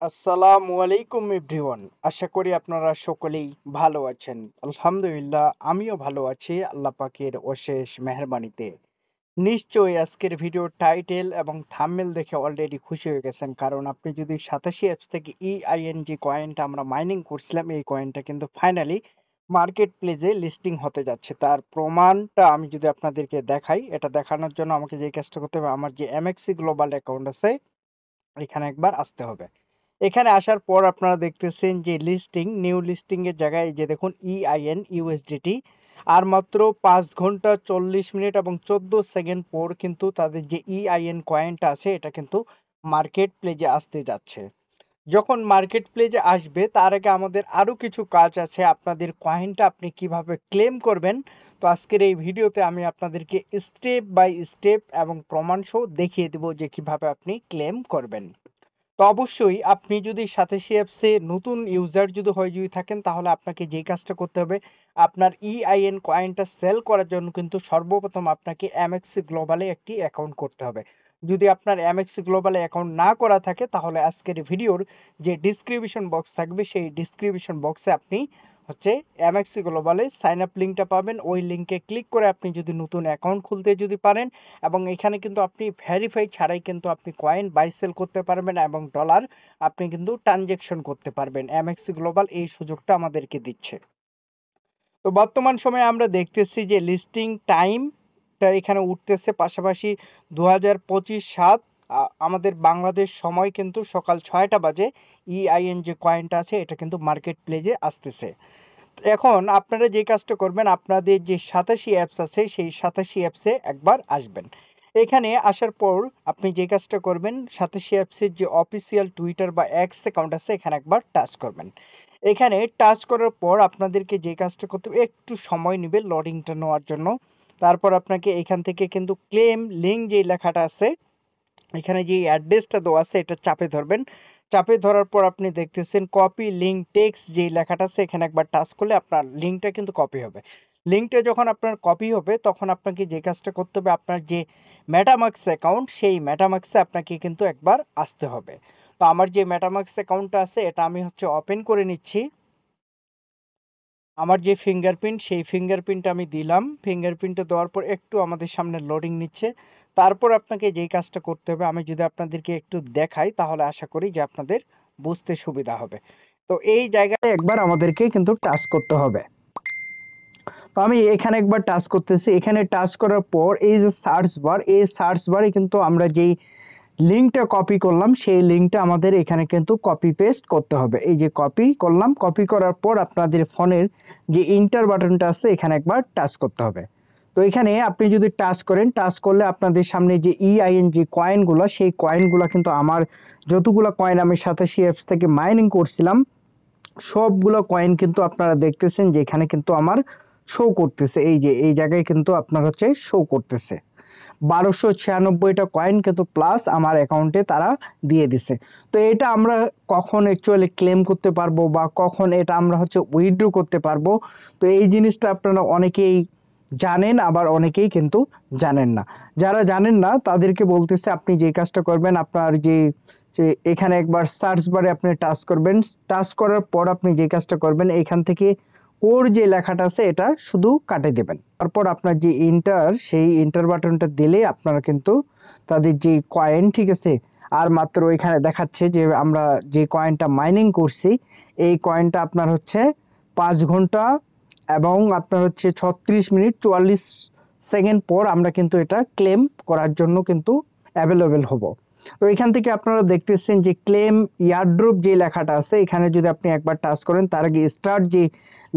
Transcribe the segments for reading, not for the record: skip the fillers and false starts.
আসসালামু আলাইকুম এভরিওয়ান। আশা করি আপনারা সকলেই ভালো আছেন। আলহামদুলিল্লাহ আমিও ভালো আছি আল্লাহ পাকের অশেষ মেহেরবানিতে। নিশ্চয়ই আজকের ভিডিওর টাইটেল এবং থাম্বনেল দেখে অলরেডি খুশি হয়ে গেছেন। কারণ আপনি যদি ৮৭ অ্যাপস থেকে EING কয়েনটা আমরা মাইনিং করছিলাম, এই কয়েনটা কিন্তু ফাইনালি মার্কেট প্লেসে লিস্টিং হতে যাচ্ছে। তার প্রমাণটা আমি যদি আপনাদেরকে দেখাই, এটা দেখানোর জন্য আমাকে যে কাজটা করতে হবে, আমার যে MXC গ্লোবাল অ্যাকাউন্ট আছে এখানে একবার আসতে হবে। এখানে আসার পর আপনারা দেখতেছেন যে নিউ লিস্টিং এর জায়গায় এই যে দেখুন EIN USDT আর মাত্র ৫ ঘন্টা ৪০ মিনিট এবং ১৪ সেকেন্ড পর কিন্তু তাদের যে EIN কয়েনটা আছে এটা কিন্তু মার্কেট প্লেজে আসতে যাচ্ছে। যখন মার্কেট প্লেজে আসবে তার আগে আমাদের আরো কিছু কাজ আছে। আপনাদের কয়েনটা আপনি কিভাবে ক্লেম করবেন, তো আজকের এই ভিডিওতে আমি আপনাদেরকে স্টেপ বাই স্টেপ এবং প্রমাণ সহ দেখিয়ে দেব যে কিভাবে আপনি ক্লেম করবেন। তো অবশ্যই আপনি যদি সাথে অ্যাপসে নতুন ইউজার যদি থাকেন তাহলে আপনাকে যেই কাজটা করতে হবে, আপনার EIN কয়েনটা সেল করার জন্য কিন্তু সর্বপ্রথম আপনাকে MXC গ্লোবালে একটি অ্যাকাউন্ট করতে হবে। যদি আপনার MXC গ্লোবালে অ্যাকাউন্ট না করা থাকে তাহলে আজকের ভিডিওর যে ডেসক্রিপশন বক্স থাকবে সেই ডেসক্রিপশন বক্সে আপনি হচ্ছে MXC গ্লোবালে সাইন আপ লিঙ্কটা পাবেন। ওই লিঙ্কে ক্লিক করে আপনি যদি নতুন অ্যাকাউন্ট খুলতে যদি পারেন এবং এখানে কিন্তু আপনি ভেরিফাই ছাড়াই কিন্তু আপনি কয়েন বাই সেল করতে পারবেন এবং ডলার আপনি কিন্তু ট্রানজেকশন করতে পারবেন। MXC গ্লোবাল এই সুযোগটা আমাদেরকে দিচ্ছে। তো বর্তমান সময়ে আমরা দেখতেছি যে লিস্টিং টাইমটা এখানে উঠতেছে, পাশাপাশি 2025 আমাদের বাংলাদেশ সময় কিন্তু সকাল 6টা বাজে EIN যে কয়েনটা আছে এটা কিন্তু মার্কেট প্লেসে আসতেছে। এখন আপনারা যে কাজটা করবেন, আপনাদের যে ৮৭ অ্যাপস আছে সেই ৮৭ অ্যাপসে একবার আসবেন। এখানে আসার পর আপনি যে কাজটা করবেন, ৮৭ অ্যাপসের যে অফিসিয়াল টুইটার বা এক্স অ্যাকাউন্ট আছে এখানে একবার টাচ করবেন। এখানে টাচ করার পর আপনাদেরকে যে কাজটা করতে হবে, একটু সময় নেবে লোডিংটা নেওয়ার জন্য। তারপর আপনাকে এখান থেকে কিন্তু ক্লেম লিঙ্ক যে লেখাটা আছে এখানে যে অ্যাড্রেসটা দেওয়া আছে এটা চাপে ধরবেন। চাপে ধরার পর আপনি দেখতেছেন কপি লিঙ্ক টেক্সট যে লেখাটা আছে এখানে একবার টাচ করলে আপনার লিঙ্কটা কিন্তু কপি হবে। লিঙ্কটা যখন আপনার কপি হবে তখন আপনাকে যে কাজটা করতে হবে, আপনার যে মেটামাক্স অ্যাকাউন্ট সেই মেটামাক্সে আপনাকে কিন্তু একবার আসতে হবে। তো আমার যে মেটামাক্স অ্যাকাউন্টটা আছে এটা আমি হচ্ছে ওপেন করে নিচ্ছি। আমার যে ফিঙ্গারপ্রিন্ট সেই ফিঙ্গারপ্রিন্টটা আমি দিলাম। ফিঙ্গারপ্রিন্টটা দেওয়ার পর একটু আমাদের সামনে লোডিং নিচ্ছে। তারপর আপনাকে যেই কাজটা করতে হবে আমি যদি আপনাদেরকে একটু দেখাই তাহলে আশা করি যে আপনাদের বুঝতে সুবিধা হবে। তো এই জায়গায় একবার আমাদেরকে কিন্তু টাচ করতে হবে। তো আমি এখানে একবার টাচ করতেছি। এখানে টাচ করার পর এই যে সার্চ বার, এই সার্চ বারে কিন্তু আমরা যেই লিঙ্কটা কপি করলাম সেই লিঙ্কটা আমাদের এখানে কিন্তু কপি পেস্ট করতে হবে। এই যে কপি করলাম, কপি করার পর আপনাদের ফোনের যে ইন্টার বাটনটা আছে এখানে একবার টাচ করতে হবে। তো এখানে আপনি যদি টাচ করেন, টাচ করলে আপনাদের সামনে যে EIN যে কয়েনগুলো সেই কয়েনগুলো কিন্তু আমার যতগুলো কয়েন আমি ৮৭ অ্যাপস থেকে মাইনিং করছিলাম সবগুলো কয়েন কিন্তু আপনারা দেখতেছেন যে এখানে কিন্তু আমার শো করতেছে। এই যে এই জায়গায় কিন্তু আপনার হচ্ছে শো করতেছে ১২৯৬টা কয়েন কিন্তু প্লাস আমার অ্যাকাউন্টে তারা দিয়ে দিছে। তো এটা আমরা কখন অ্যাকচুয়ালি ক্লেম করতে পারবো বা কখন এটা আমরা হচ্ছে উইথড্র করতে পারবো, তো এই জিনিসটা আপনারা অনেকেই জানেন আবার অনেকেই কিন্তু জানেন না। যারা জানেন না তাদেরকে বলতেছে আপনি যে কাজটা করবেন, আপনার যে এখানে একবার সার্চ বারে আপনি টাচ করবেন। টাচ করার পর আপনি যে কাজটা করবেন এখান থেকে ওর যে লেখাটা আছে এটা শুধু কাটে দেবেন। তারপর আপনার যে ইন্টার সেই ইন্টার বাটনটা দিলে আপনারা কিন্তু তাদের যে কয়েন, ঠিক আছে, আর মাত্র এখানে দেখাচ্ছে যে আমরা যে কয়েনটা মাইনিং করছি এই কয়েনটা আপনার হচ্ছে ৫ ঘন্টা এবং আপনার হচ্ছে ৩৬ মিনিট ৪৪ সেকেন্ড পর আমরা কিন্তু এটা ক্লেম করার জন্য কিন্তু অ্যাভেলেবেল হব। তো এখান থেকে আপনারা দেখতেছেন যে ক্লেম ইয়ারড্রপ যে লেখাটা আছে এখানে যদি আপনি একবার টাচ করেন, তার আগে স্টার্ট যে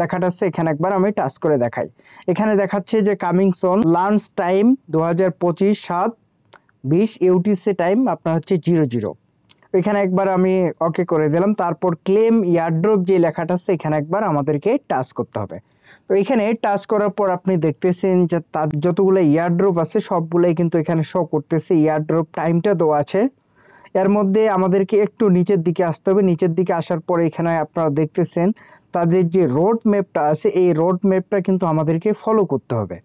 লেখাটা আছে এখানে একবার আমি টাচ করে দেখাই। এখানে দেখাচ্ছে যে কামিং সোন লাঞ্চ টাইম ২০২৫ ৭:২০ ইউটিসি টাইম আপনার হচ্ছে 00। এখানে একবার আমি ওকে করে দিলাম। তারপর ক্লেম ইয়ারড্রপ যে লেখাটা আছে এখানে একবার আমাদেরকে টাচ করতে হবে। তো এখানে টাচ করার পর আপনি দেখতেছেন যে তার যতগুলো ইয়ারড্রপ আছে সবগুলোই কিন্তু এখানে শো করতেছে। ইয়ারড্রপ টাইমটা দেওয়া আছে। এর মধ্যে আমাদেরকে একটু নিচের দিকে আসতে হবে। নিচের দিকে আসার পরে এখানে আপনারা দেখতেছেন তাদের যে রোড ম্যাপটা আছে এই রোড ম্যাপটা কিন্তু আমাদেরকে ফলো করতে হবে।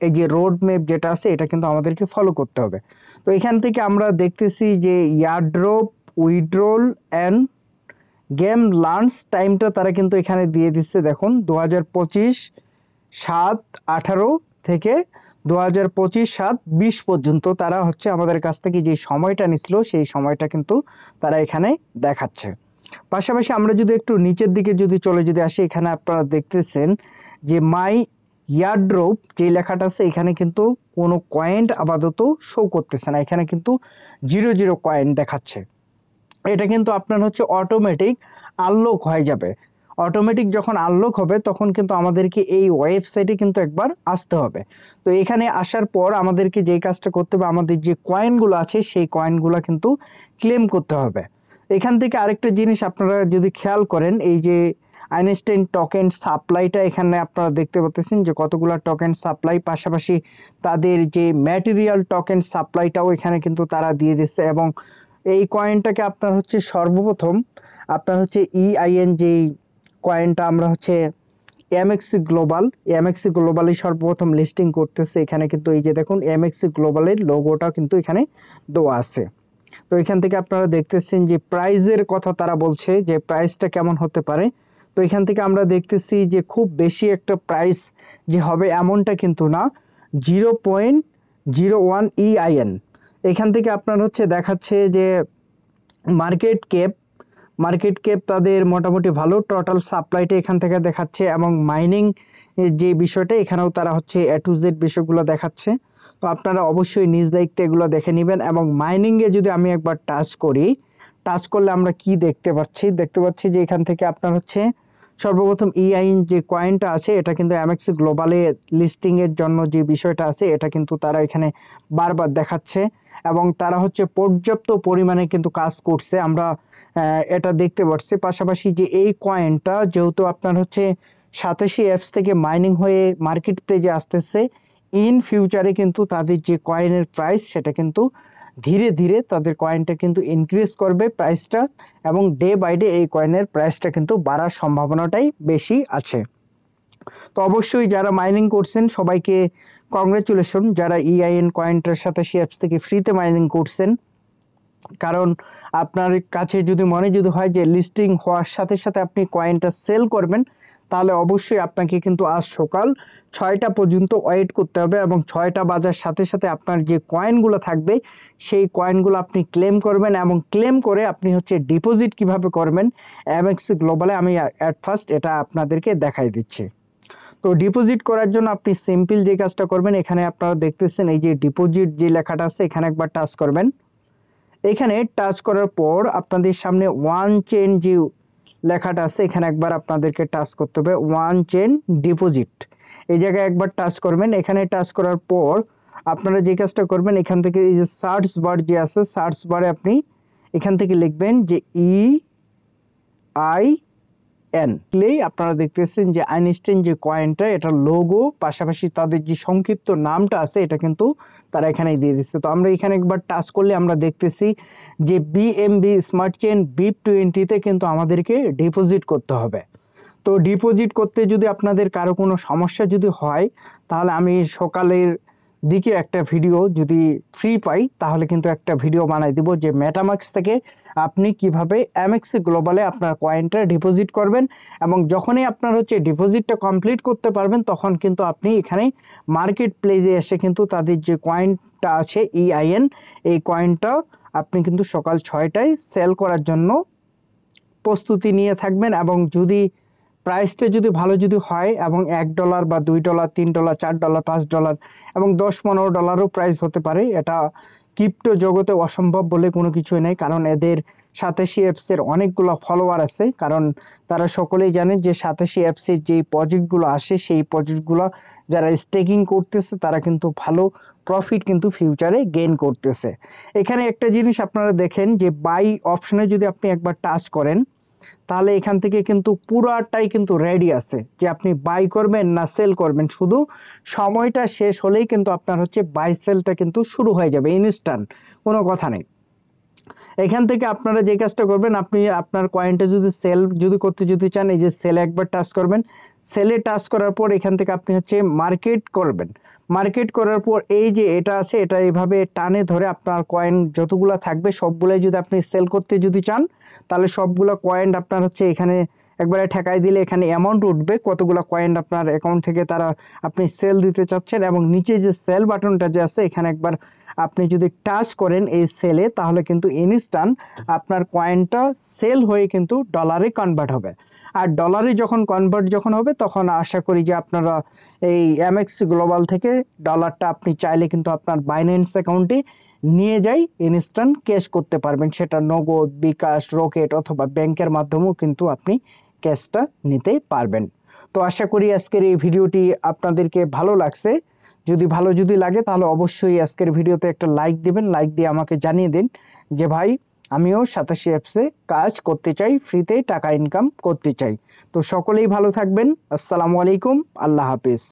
এই যে রোড ম্যাপ যেটা আছে এটা কিন্তু আমাদেরকে ফলো করতে হবে। তো এখান থেকে আমরা দেখতেছি যে airdrop withdrawal and game lunch টাইমটা তারা কিন্তু এখানে দিয়ে দিচ্ছে। দেখুন 2025/7/18 থেকে 2025/7/20 পর্যন্ত তারা হচ্ছে আমাদের কাছ থেকে যে সময়টা নিছিল সেই সময়টা কিন্তু তারা এখানে দেখাচ্ছে। পাশাপাশি আমরা যদি একটু নিচের দিকে যদি চলে যদি আসি, এখানে আপনারা দেখতেছেন যে মাই ইয়ারড্রপ যে লেখাটা আছে এখানে কিন্তু কোনো কয়েন আপাতত শো করতেছে না, এখানে কিন্তু 0 কয়েন দেখাচ্ছে। এটা কিন্তু আপনার হচ্ছে অটোমেটিক আনলক হয়ে যাবে। অটোমেটিক যখন আনলক হবে তখন কিন্তু আমাদেরকে এই ওয়েবসাইটে কিন্তু একবার আসতে হবে। তো এখানে আসার পর আমাদেরকে যেই কাজটা করতে হবে, আমাদের যে কয়েনগুলো আছে সেই কয়েনগুলো কিন্তু ক্লেম করতে হবে। এখান থেকে আরেকটা জিনিস আপনারা যদি খেয়াল করেন, এই যে আইনস্টাইন টোকেন সাপ্লাইটা এখানে আপনারা দেখতে পাচ্ছেন যে কতগুলো টোকেন সাপ্লাই, পাশাপাশি তাদের যে ম্যাটেরিয়াল টোকেন সাপ্লাইটাও এখানে কিন্তু তারা দিয়ে দিচ্ছে। এবং এই কয়েনটাকে আপনার হচ্ছে সর্বপ্রথম আপনার হচ্ছে EIN যেই কয়েনটা আমরা হচ্ছে এমএক্সি গ্লোবালই সর্বপ্রথম লিস্টিং করতেছে। এখানে কিন্তু এই যে দেখুন এমএক্সি গ্লোবালের লোগোটা কিন্তু এখানে দেওয়া আছে। তো এখান থেকে আপনারা দেখতেছেন যে প্রাইজের কথা তারা বলছে যে প্রাইসটা কেমন হতে পারে। তো এখান থেকে আমরা দেখতেছি যে খুব বেশি একটা প্রাইস যে হবে এমনটা কিন্তু না, 0.01 EIN। এখান থেকে আপনার হচ্ছে দেখাচ্ছে যে মার্কেট ক্যাপ তাদের মোটামুটি ভালো, টোটাল সাপ্লাইটা এখান থেকে দেখাচ্ছে এবং মাইনিং যে বিষয়টা এখানেও তারা হচ্ছে A to Z বিষয়গুলো দেখাচ্ছে। তো আপনারা অবশ্যই নিজ দায়িত্বে এগুলো দেখে নেবেন। এবং মাইনিংয়ে যদি আমি একবার টাচ করলে আমরা কি দেখতে পাচ্ছি যে এখান থেকে আপনার হচ্ছে সর্বপ্রথম EIN যে কয়েনটা আছে এটা কিন্তু এমএক্সি গ্লোবালে লিস্টিং এর জন্য যে বিষয়টা আছে এটা কিন্তু তারা এখানে বারবার দেখাচ্ছে এবং তারা হচ্ছে পর্যাপ্ত পরিমাণে কিন্তু কাজ করছে, আমরা এটা দেখতে পাচ্ছি। পাশাপাশি যে এই কয়েনটা যেহেতু আপনার হচ্ছে 87 অ্যাপস থেকে মাইনিং হয়ে মার্কেট প্লেসে আসতেছে, ইন ফিউচারে কিন্তু তাদের যে কয়েনের প্রাইস সেটা কিন্তু ধীরে ধীরে তাদের কয়েনটা কিন্তু ইনক্রিজ করবে প্রাইসটা, এবং ডে বাই ডে এই কয়েনের প্রাইসটা কিন্তু বাড়ার সম্ভাবনাটাই বেশি আছে। তো অবশ্যই যারা মাইনিং করছেন সবাইকে কংগ্রেচুলেশন, যারা EIN কয়েনটার সাথে অ্যাপস থেকে ফ্রিতে মাইনিং করছেন। কারণ আপনার কাছে যদি মনে হয় যে লিস্টিং হওয়ার সাথে সাথে আপনি কয়েনটা সেল করবেন, তাহলে অবশ্যই আপনাকে কিন্তু আজ সকাল 6টা পর্যন্ত ওয়েট করতে হবে এবং 6টা বাজার সাথে সাথে আপনার যে কয়েনগুলো থাকবে সেই কয়েনগুলো আপনি ক্লেম করবেন। এবং ক্লেম করে আপনি হচ্ছে ডিপোজিট কিভাবে করবেন এমএক্সি গ্লোবালে আমি অ্যাট ফার্স্ট এটা আপনাদেরকে দেখাই দিচ্ছি। তো ডিপোজিট করার জন্য আপনি সিম্পল যে কাজটা করবেন, এখানে আপনারা দেখতেছেন এই যে ডিপোজিট যে লেখাটা আছে এখানে একবার টাচ করবেন। এখানে টাচ করার পর আপনাদের সামনে ওয়ান চেন যে লেখাটা আছে এখানে একবার আপনাদেরকে টাচ করতে হবে, ওয়ান চেন ডিপোজিট এই জায়গায় একবার টাচ করবেন। এখানে টাচ করার পর আপনারা যে কাজটা করবেন, এখান থেকে এই যে সার্চ বার যে আছে সার্চ বারে আপনি এখান থেকে লিখবেন যে EIN। আপনারা দেখতেছেন যে আইনস্টাইন যে কয়েনটা এটা লোগো পাশাপাশি তাদের যে সংক্ষিপ্ত নামটা আছে এটা কিন্তু তারা এখানে দিয়ে দিচ্ছে। তো আমরা এখানে একবার টাচ করলে আমরা দেখতেছি যে BNB স্মার্ট চেইন BIP20 কিন্তু আমাদেরকে ডিপোজিট করতে হবে। তো ডিপোজিট করতে যদি আপনাদের কারো কোনো সমস্যা যদি হয়, তাহলে আমি সকালের দিকে একটা ভিডিও যদি ফ্রি পাই তাহলে কিন্তু একটা ভিডিও বানাই দিব যে মেটামাক্স থেকে আপনি কিভাবে এমএক্সি গ্লোবালে আপনার কয়েনটা ডিপোজিট করবেন। এবং যখনই আপনার হচ্ছে ডিপোজিটটা কমপ্লিট করতে পারবেন তখন কিন্তু আপনি এখানে মার্কেট প্লেসে এসে কিন্তু তাদের যে কয়েনটা আছে EIN এই কয়েনটা আপনি কিন্তু সকাল 6টায় সেল করার জন্য প্রস্তুতি নিয়ে থাকবেন। এবং যদি প্রাইসটা যদি ভালো যদি হয় এবং $1 বা $2 $3 $4 $5 এবং $10-15ও প্রাইস হতে পারে, এটা ক্রিপ্টো জগতে অসম্ভব বলে কোনো কিছুই নেই। কারণ এদের 87 অ্যাপসের অনেকগুলো ফলোয়ার আছে, কারণ তারা সকলেই জানে যে 87 অ্যাপসের যেই প্রজেক্টগুলো আসে সেই প্রজেক্টগুলো যারা স্টেকিং করতেছে তারা কিন্তু ভালো প্রফিট কিন্তু ফিউচারে গেইন করতেছে। এখানে একটা জিনিস আপনারা দেখেন যে বাই অপশনে যদি আপনি একবার টাচ করেন তাহলে এখান থেকে কিন্তু পুরাটাই কিন্তু রেডি আছে যে আপনি বাই করবেন না সেল করবেন, শুধু সময়টা শেষ হলেই কিন্তু আপনার হচ্ছে বাই সেলটা কিন্তু শুরু হয়ে যাবে ইনস্ট্যান্ট, কোনো কথা নেই। এখান থেকে আপনারা যে কাজটা করবেন, আপনি আপনার কয়েনটা যদি সেল যদি করতে যদি চান এই যে সেলে একবার টাচ করবেন। সেলে টাচ করার পর এখান থেকে আপনি হচ্ছে মার্কেট করবেন। মার্কেট করার পর এই যে এটা আছে, এটা এইভাবে টানে ধরে আপনার কয়েন যতগুলা থাকবে সবগুলাই যদি আপনি সেল করতে যদি চান, তাহলে সবগুলা কয়েন আপনার হচ্ছে এখানে একবারে ঠেকাই দিলে এখানে অ্যামাউন্ট উঠবে কতগুলা কয়েন আপনার অ্যাকাউন্ট থেকে তারা আপনি সেল দিতে চাচ্ছেন, এবং নিচে যে সেল বাটনটা যে আছে এখানে একবার আপনি যদি টাচ করেন এই সেলে, তাহলে কিন্তু ইনস্ট্যান্ট আপনার কয়েনটা সেল হয়ে কিন্তু ডলারে কনভার্ট হবে। আর ডলারে যখন কনভার্ট যখন হবে তখন আশা করি যে আপনারা এই এমএক্স গ্লোবাল থেকে ডলারটা আপনি চাইলে কিন্তু আপনার বাইন্যান্স অ্যাকাউন্টে নিয়ে যাই ইনস্ট্যান্ট ক্যাশ করতে পারবেন, সেটা নগদ, বিকাশ, রকেট অথবা ব্যাংকের মাধ্যমেও কিন্তু আপনি ক্যাশটা নিতে পারবেন। তো আশা করি আজকের এই ভিডিওটি আপনাদেরকে ভালো লাগছে। যদি লাগে তাহলে অবশ্যই আজকের ভিডিওতে একটা লাইক দিবেন, লাইক দিয়ে আমাকে জানিয়ে দিন যে ভাই আমিও 87 অ্যাপসে কাজ করতে চাই, ফ্রিতে টাকা ইনকাম করতে চাই। তো সকলেই ভালো থাকবেন। আসসালামু আলাইকুম, আল্লাহ হাফিজ।